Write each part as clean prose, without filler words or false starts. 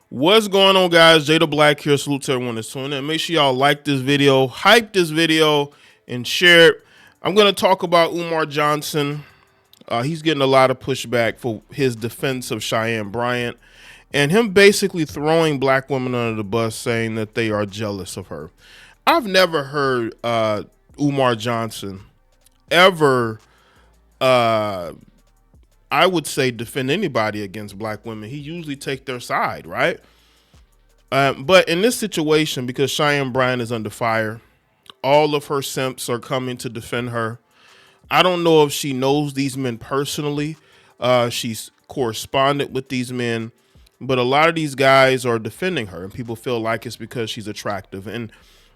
What's going on, guys? Jay the Black here. Salute to everyone that's tuning in. Make sure y'all like this video, hype this video, and share it. I'm going to talk about Umar Johnson. He's getting a lot of pushback for his defense of Cheyenne Bryant and him basically throwing black women under the bus, saying that they are jealous of her. I've never heard Umar Johnson ever, I would say, defend anybody against black women. He usually take their side, right? But in this situation, because Cheyenne Bryant is under fire, all of her simps are coming to defend her. I don't know if she knows these men personally. She's corresponded with these men, but a lot of these guys are defending her, and people feel like it's because she's attractive. And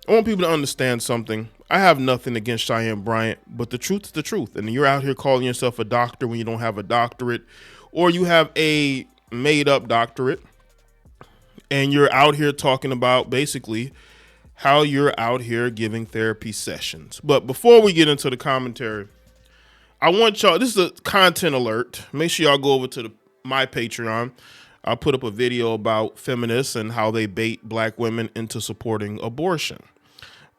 I want people to understand something. I have nothing against Cheyenne Bryant, but the truth is the truth. And you're out here calling yourself a doctor when you don't have a doctorate, or you have a made-up doctorate, and you're out here talking about basically how you're out here giving therapy sessions. But before we get into the commentary, I want y'all, this is a content alert. Make sure y'all go over to my Patreon. I'll put up a video about feminists and how they bait black women into supporting abortion.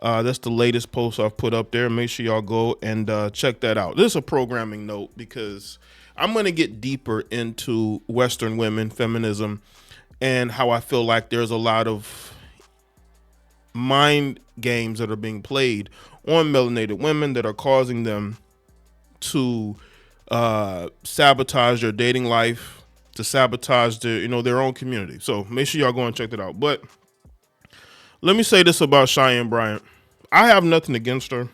That's the latest post I've put up there. Make sure y'all go and check that out. This is a programming note because I'm going to get deeper into Western women, feminism, and how I feel like there's a lot of mind games that are being played on melanated women that are causing them to sabotage their dating life, to sabotage their own community. So make sure y'all go and check that out. But let me say this about Cheyenne Bryant. I have nothing against her,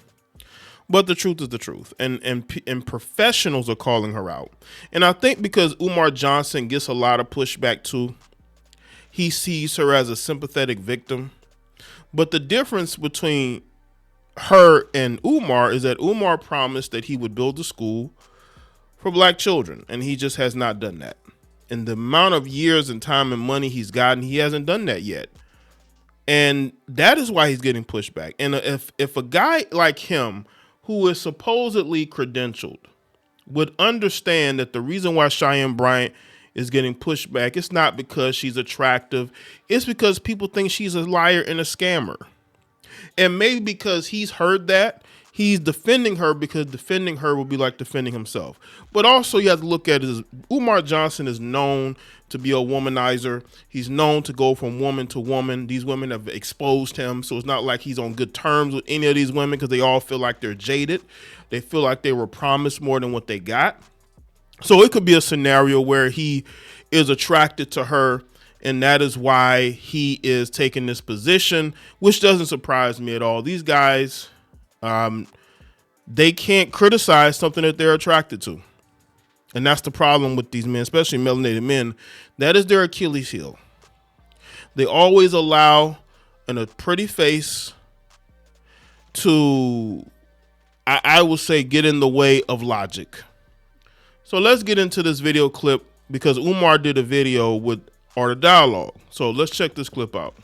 but the truth is the truth. And professionals are calling her out. And I think because Umar Johnson gets a lot of pushback too, he sees her as a sympathetic victim. But the difference between her and Umar is that Umar promised that he would build a school for black children, and he just has not done that. And the amount of years and time and money he's gotten, he hasn't done that yet. And that is why he's getting pushback. And if a guy like him, who is supposedly credentialed, would understand that the reason why Cheyenne Bryant is getting pushback, it's not because she's attractive. It's because people think she's a liar and a scammer. And maybe because he's heard that, he's defending her, because defending her would be like defending himself. But also you have to look at it as Umar Johnson is known to be a womanizer. He's known to go from woman to woman. These women have exposed him. So it's not like he's on good terms with any of these women, because they all feel like they're jaded. They feel like they were promised more than what they got. So it could be a scenario where he is attracted to her, and that is why he is taking this position, which doesn't surprise me at all. These guys, they can't criticize something that they're attracted to. And that's the problem with these men, especially melanated men. That is their Achilles heel. They always allow a pretty face to, I would say, get in the way of logic. So let's get into this video clip, because Umar did a video with Art of Dialogue. So let's check this clip out.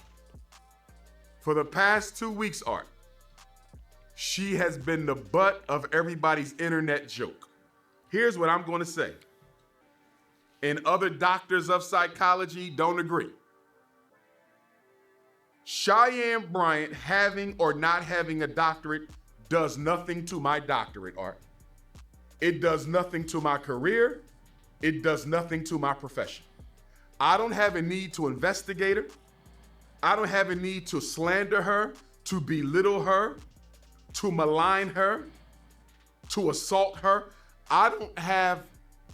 For the past 2 weeks, Art, she has been the butt of everybody's internet joke. Here's what I'm going to say. And other doctors of psychology don't agree. Cheyenne Bryant having or not having a doctorate does nothing to my doctorate, Art. It does nothing to my career. It does nothing to my profession. I don't have a need to investigate her. I don't have a need to slander her, to belittle her, to malign her, to assault her. I don't have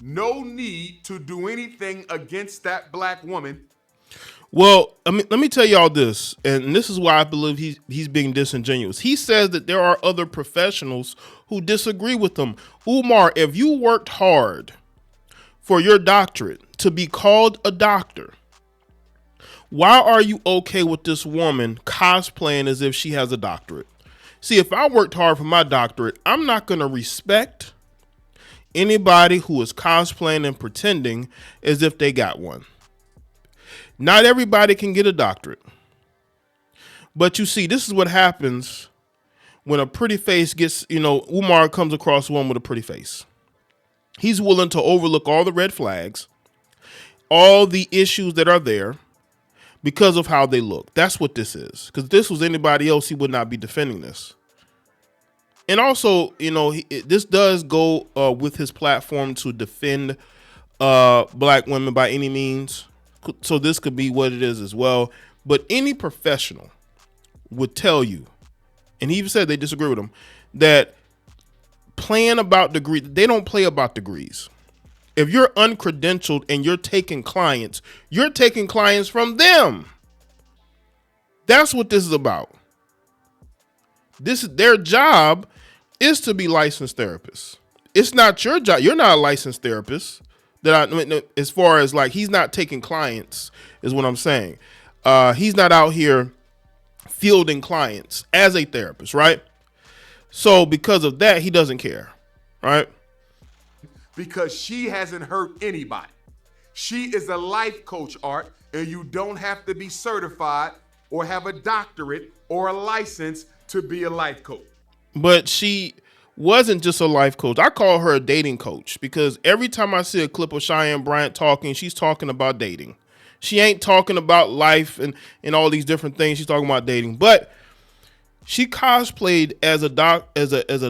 no need to do anything against that black woman. Well, I mean, let me tell y'all this, and this is why I believe he's being disingenuous. He says that there are other professionals who disagree with him. Umar, if you worked hard for your doctorate to be called a doctor, why are you okay with this woman cosplaying as if she has a doctorate? See, if I worked hard for my doctorate, I'm not going to respect anybody who is cosplaying and pretending as if they got one. Not everybody can get a doctorate. But you see, this is what happens when a pretty face gets, Umar comes across one with a pretty face. He's willing to overlook all the red flags, all the issues that are there, because of how they look. That's what this is. Because if this was anybody else, he would not be defending this. And also, this does go with his platform to defend black women by any means. So this could be what it is as well. But any professional would tell you, and he even said they disagree with him, that playing about degrees, they don't play about degrees. If you're uncredentialed and you're taking clients from them. That's what this is about. Their job is to be licensed therapists. It's not your job. You're not a licensed therapist. As far as like, he's not taking clients is what I'm saying. He's not out here fielding clients as a therapist, right? So because of that, he doesn't care, right? Because she hasn't hurt anybody. She is a life coach, Art, and you don't have to be certified or have a doctorate or a license to be a life coach. But she wasn't just a life coach. I call her a dating coach because every time I see a clip of Cheyenne Bryant talking, she's talking about dating. She ain't talking about life and all these different things. She's talking about dating. But she cosplayed as a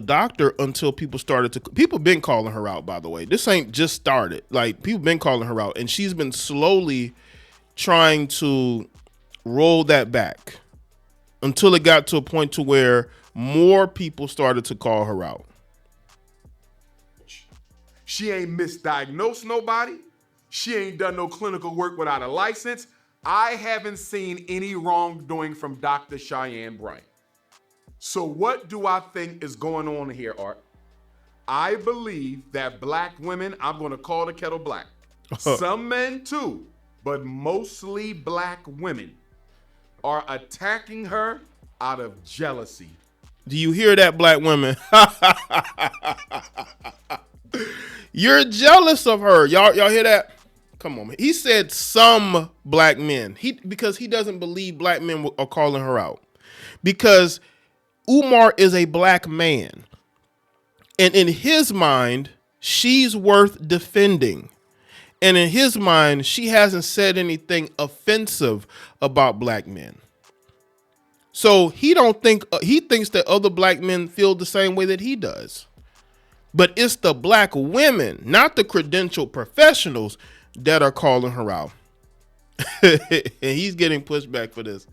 doctor until people been calling her out, by the way. This ain't just started. Like, people been calling her out, and she's been slowly trying to roll that back until it got to a point to where more people started to call her out. She ain't misdiagnosed nobody. She ain't done no clinical work without a license. I haven't seen any wrongdoing from Dr. Cheyenne Bryant. So what do I think is going on here, Art? I believe that black women, I'm going to call the kettle black. Some men too, but mostly black women are attacking her out of jealousy. Do you hear that, black women? You're jealous of her. Y'all hear that? Come on, man. He said some black men. Because he doesn't believe black men are calling her out. Because Umar is a black man. And in his mind, she's worth defending. And in his mind, she hasn't said anything offensive about black men. So he thinks that other black men feel the same way that he does. But it's the black women, not the credentialed professionals, that are calling her out. And he's getting pushed back for this.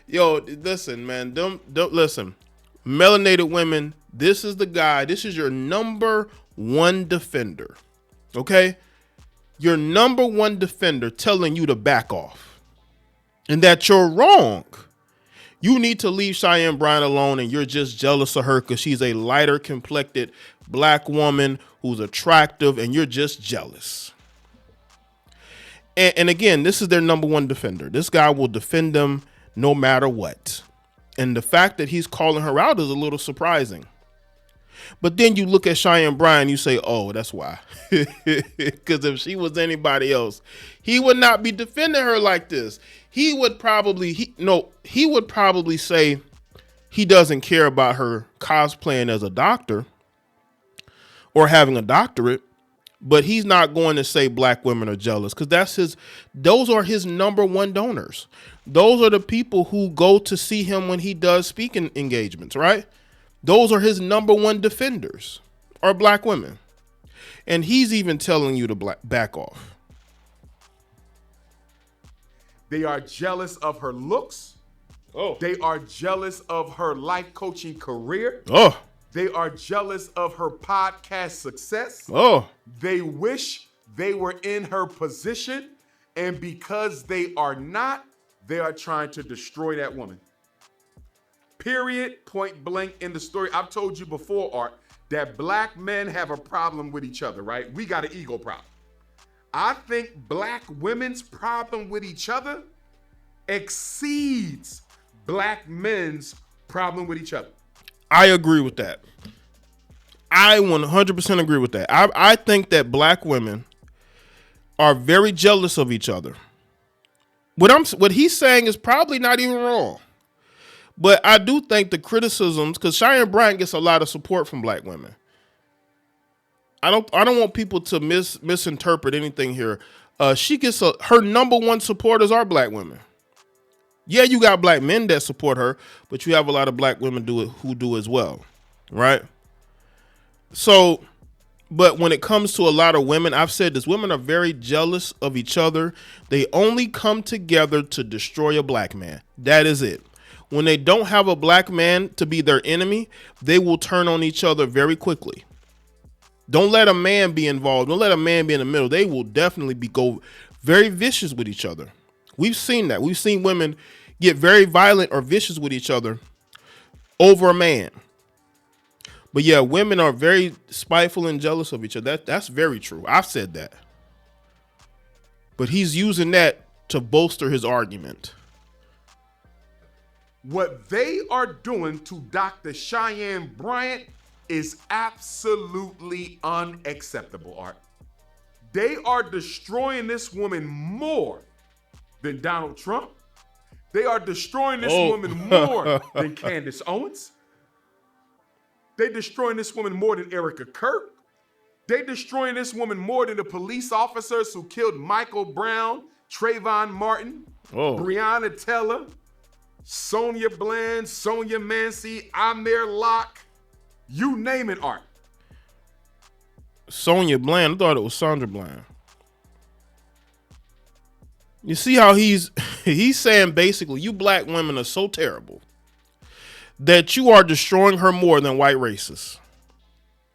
Yo, listen, man. Don't listen. Melanated women, this is the guy. This is your number one defender. Okay? Your number one defender telling you to back off. And that you're wrong. You need to leave Cheyenne Bryant alone, and you're just jealous of her because she's a lighter complected black woman who's attractive, and you're just jealous. And again, this is their number one defender. This guy will defend them no matter what. And the fact that he's calling her out is a little surprising. But then you look at Cheyenne Bryant, you say, oh, that's why. Because if she was anybody else, he would not be defending her like this. He would probably say he doesn't care about her cosplaying as a doctor or having a doctorate, but he's not going to say black women are jealous because those are his number one donors. Those are the people who go to see him when he does speaking engagements, right? Those are his number one defenders, are black women. And he's even telling you to back off. They are jealous of her looks. Oh. They are jealous of her life coaching career. Oh. They are jealous of her podcast success. Oh. They wish they were in her position. And because they are not, they are trying to destroy that woman. Period, point blank in the story. I've told you before, Art, that black men have a problem with each other, right? We got an ego problem. I think black women's problem with each other exceeds black men's problem with each other. I agree with that. I 100% agree with that. I think that black women are very jealous of each other. What he's saying is probably not even wrong. But I do think the criticisms, because Cheyenne Bryant gets a lot of support from black women. I don't want people to misinterpret anything here. She gets her number one supporters are black women. Yeah, you got black men that support her, but you have a lot of black women who do as well, right? So, but when it comes to a lot of women, I've said this, women are very jealous of each other. They only come together to destroy a black man. That is it. When they don't have a black man to be their enemy, they will turn on each other very quickly. Don't let a man be involved. Don't let a man be in the middle. They will definitely go very vicious with each other. We've seen that. We've seen women get very violent or vicious with each other over a man. But yeah, women are very spiteful and jealous of each other. That's very true. I've said that. But he's using that to bolster his argument. What they are doing to Dr. Cheyenne Bryant is absolutely unacceptable, Art. They are destroying this woman more than Donald Trump. They are destroying this woman more than Candace Owens. They destroying this woman more than Erica Kirk. They destroying this woman more than the police officers who killed Michael Brown, Trayvon Martin, Breonna Taylor, Sonia Bland, Sonia Mancy, Amir Locke, you name it, Art. Sonia Bland, I thought it was Sandra Bland. You see how he's saying basically you black women are so terrible that you are destroying her more than white racists.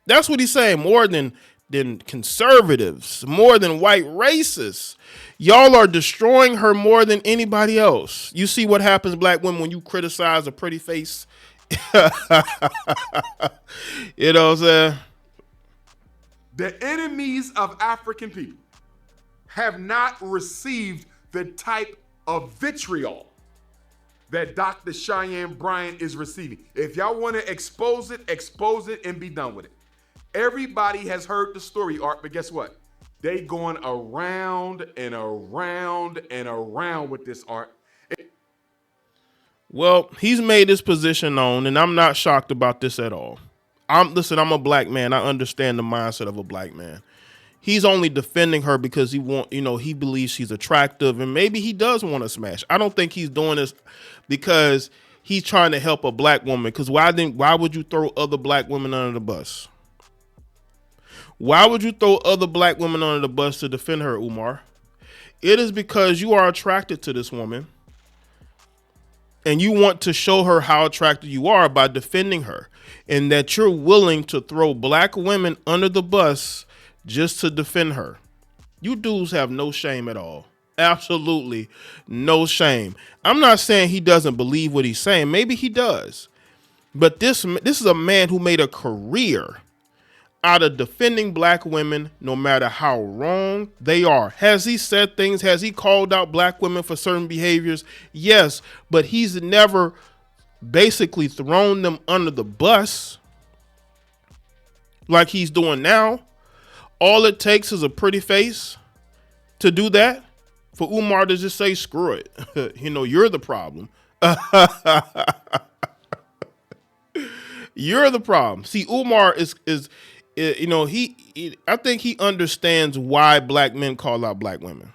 That's what he's saying, more than conservatives, more than white racists. Y'all are destroying her more than anybody else. You see what happens, black women, when you criticize a pretty face? You know what I'm saying? The enemies of African people have not received the type of vitriol that Dr. Cheyenne Bryant is receiving. If y'all want to expose it and be done with it. Everybody has heard the story, Art, but guess what? They going around and around and around with this, Art. Well, he's made his position known, and I'm not shocked about this at all. I'm a black man. I understand the mindset of a black man. He's only defending her because he believes she's attractive, and maybe he does want to smash. I don't think he's doing this because he's trying to help a black woman. Because why would you throw other black women under the bus? Why would you throw other black women under the bus to defend her, Umar? It is because you are attracted to this woman and you want to show her how attractive you are by defending her, and that you're willing to throw black women under the bus just to defend her. You dudes have no shame at all. Absolutely no shame. I'm not saying he doesn't believe what he's saying. Maybe he does. But this is a man who made a career out of defending black women no matter how wrong they are. Has he said things? Has he called out black women for certain behaviors? Yes, but he's never basically thrown them under the bus like he's doing now. All it takes is a pretty face to do that. For Umar to just say, screw it. You're the problem. You're the problem. See, Umar is I think he understands why black men call out black women.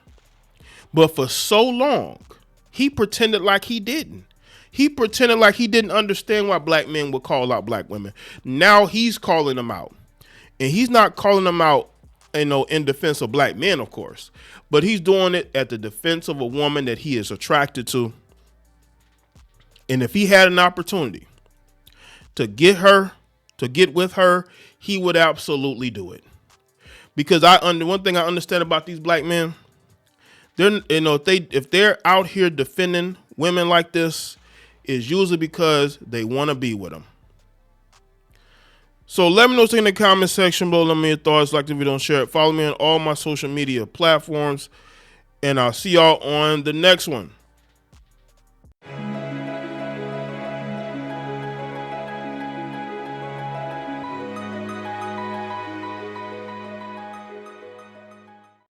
But for so long, he pretended like he didn't. He pretended like he didn't understand why black men would call out black women. Now he's calling them out. And he's not calling them out, in defense of black men, of course. But he's doing it at the defense of a woman that he is attracted to. And if he had an opportunity to get with her, he would absolutely do it. Because one thing I understand about these black men, if they're out here defending women like this, is usually because they want to be with them. So let me know in the comment section below. Let me know your thoughts. Like the video and share it. Follow me on all my social media platforms. And I'll see y'all on the next one.